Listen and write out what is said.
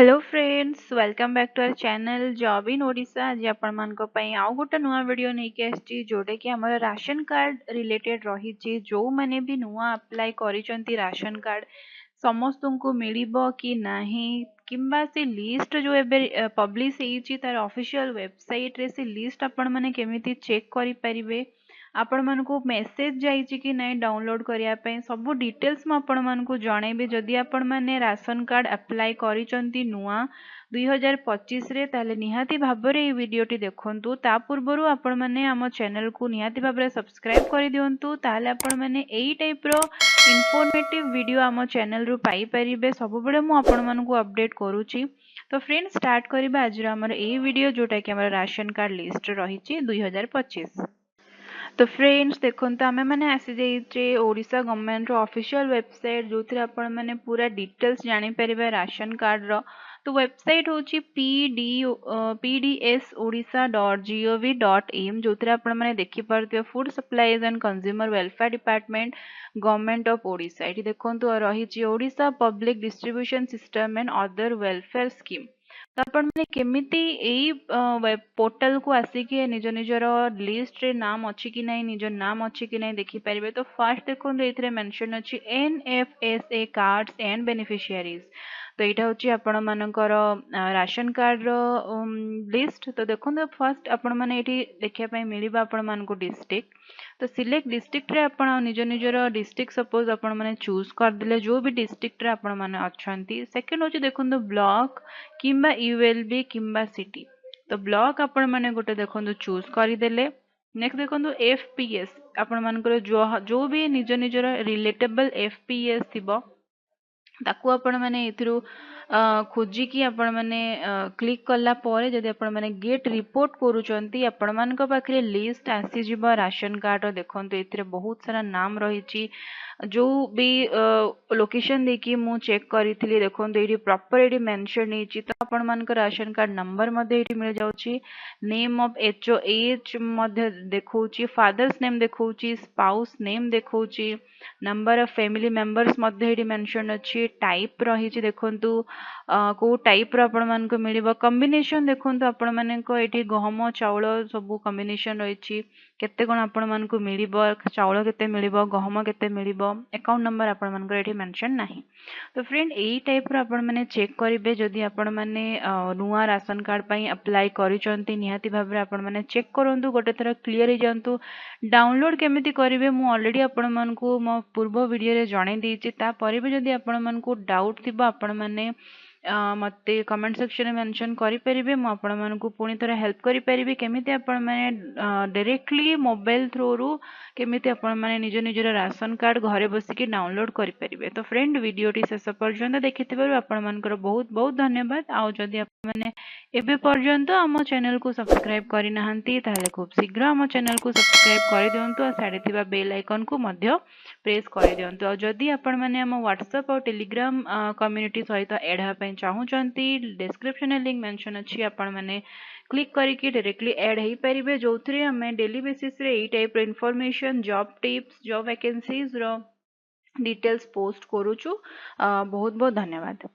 Hello friends welcome back to our channel job in Odisha. आज आपण मानक पई आउ गोटे नुआ वीडियो नहीं आसी जोटे कि हमर राशन कार्ड रिलेटेड रही जो मैंने भी नुआ अप्लाई करिसंती राशन कार्ड समस्त को मिलिबो कि नहीं किंबा से लिस्ट जो एबे पब्लिश होईची तार ऑफिशियल वेबसाइट रे से लिस्ट आपण माने केमिति चेक करि परिबे आपण मानकु मेसेज जाइछि कि नहीं डाउनलोड करिया पई सब डिटेल्स म आपण मानकु जणेबे जदि आपण माने राशन कार्ड अप्लाई करिसंती नुआ 2025 रे ताले निहाती भाबरे ए वीडियोटी देखंतु ता पूर्वरु आपण माने हम चैनल को निहाती भाबरे सब्सक्राइब करि दियंतु ताले आपण माने एई टाइप रो इन्फॉर्मेटिव वीडियो हम चैनल रु पाई परिबे सब बेले मु आपण मानकु अपडेट करूची। तो फ्रेंड्स स्टार्ट करिबा आज हमर ए वीडियो जोटा कि हमर राशन कार्ड लिस्ट रहिची 2025। तो फ्रेंड्स देखते आम मैंने आसी जाइए ओडिशा गवर्नमेंट ऑफिशियल वेबसाइट जो थी आपण मैंने पूरा डिटेल्स जानीपर राशन कार्ड रो। तो वेबसाइट हूँ pdsodisha.gov.in जो थी आपण मैंने देखिपे food supplies and consumer welfare department government of Odisha. ये देखो रही Odisha public distribution system and other welfare scheme. तो आपण माने केमिति एई वेब पोर्टल को आसिकी निज निजर लिस्ट रे नाम अछि कि नहीं निज नाम अछि कि नहीं देखि परिबे। तो फर्स्ट देखो एथिरे मेंशन अछि एनएफएसए कार्ड्स एंड बेनिफिशियरीज। तो यहाँ हूँ आपण मानकर राशन कार्ड रो लिस्ट। तो देखो फर्स्ट आपण माने एठी देखिया पई मिलिबा आपण मानको डिस्ट्रिक्ट। तो सिलेक्ट डिस्ट्रिक्ट रे आपण निज निजर डिस्ट्रिक्ट सपोज आपण माने चूज कर दिले जो भी डिस्ट्रिक्ट रे आपण माने अछंती। सेकंड होची देखो ब्लॉक किंबा यूएलबी किंबा सिटी। तो ब्लॉक आपण माने गोटे देखो चूज करदेले। नेक्स्ट देखो एफपीएस आपण मानकर जो भी निज निजर रिलेटेबल एफपीएस थिबो ताकू आपण माने इथिरु खोजिकी आपण माने क्लिक कला परे जदि आपण माने गेट रिपोर्ट करूचंती आपण मानक पाखरे लिस्ट आसी जिवो राशन कार्ड रो। देखंतु एथिरे बहुत सारा नाम रहिची जो भी लोकेशन देखी मु चेक करिथिली। देखंतु एठी प्रॉपर एठी मेंशन हेची। तो आपण मानक राशन कार्ड नंबर मध्ये एठी मिल जाउची नेम ऑफ एचओएच मध्ये देखौची फादर्स नेम देखौची स्पाउस नेम देखौची नंबर ऑफ फैमिली मेंबर्स मध्ये एठी मेंशन अछि टाइप रहिची। देखंतु को टाइप रो आपण मानक मिलिबो कॉम्बिनेशन देखंतु आपण मानक एठी गहम चावल सब कॉम्बिनेशन रहिची केते कोन आपण मानक मिलिबो चावल केते मिलिबो गहम केते मिलिबो अकाउंट नंबर आपण मानक एठी मेंशन नाही। तो फ्रेंड एई टाइप रो आपण माने चेक करिवे जदि आपण माने नुआ राशन कार्ड पई अप्लाई करिसंती निहाती भाबरे आपण माने चेक करंतु गोटे थरा क्लियर हो जानतु। डाउनलोड केमिति करिवे मु ऑलरेडी आपण मानकु मो पूर्व वीडियो रे जणाई देछि। ता परे भी जदि आपण मानकु डाउट थिबो आपण माने मते कमेंट सेक्शन में मेंशन करि परिबे मु आपण मानकु पुनी थरा हेल्प करि परिबे केमिति आपण माने डायरेक्टली मोबाइल थ्रू रु केमिति आपण माने निज निजर राशन कार्ड घरे बसिकी डाउनलोड करि परिबे। तो फ्रेंड वीडियोटी शेष पर्यंत देखिथिबारु आपण मानकर बहुत बहुत धन्यवाद। आ जदि आपण माने एबे पर्यंत हम चैनल को सब्सक्राइब करि नाहंती ताले खूब शीघ्र हम चैनल को सब्सक्राइब करि दियंतु आ साडे थिबा बेल आइकन को मध्य प्रेस करि दियंतु। आ जदि आपण माने हम व्हाट्सएप और टेलीग्राम कम्युनिटी सहित ऐड हेबा पई चाहूचंती डिस्क्रिप्शन लिंक मेंशन अछि आपण माने क्लिक करिकी डायरेक्टली ऐड हेई परिबे जोथरे हमें डेली बेसिस रे एई टाइप रो information job tips job vacancies रो डिटेल्स पोस्ट करूछु। बहुत बहुत धन्यवाद।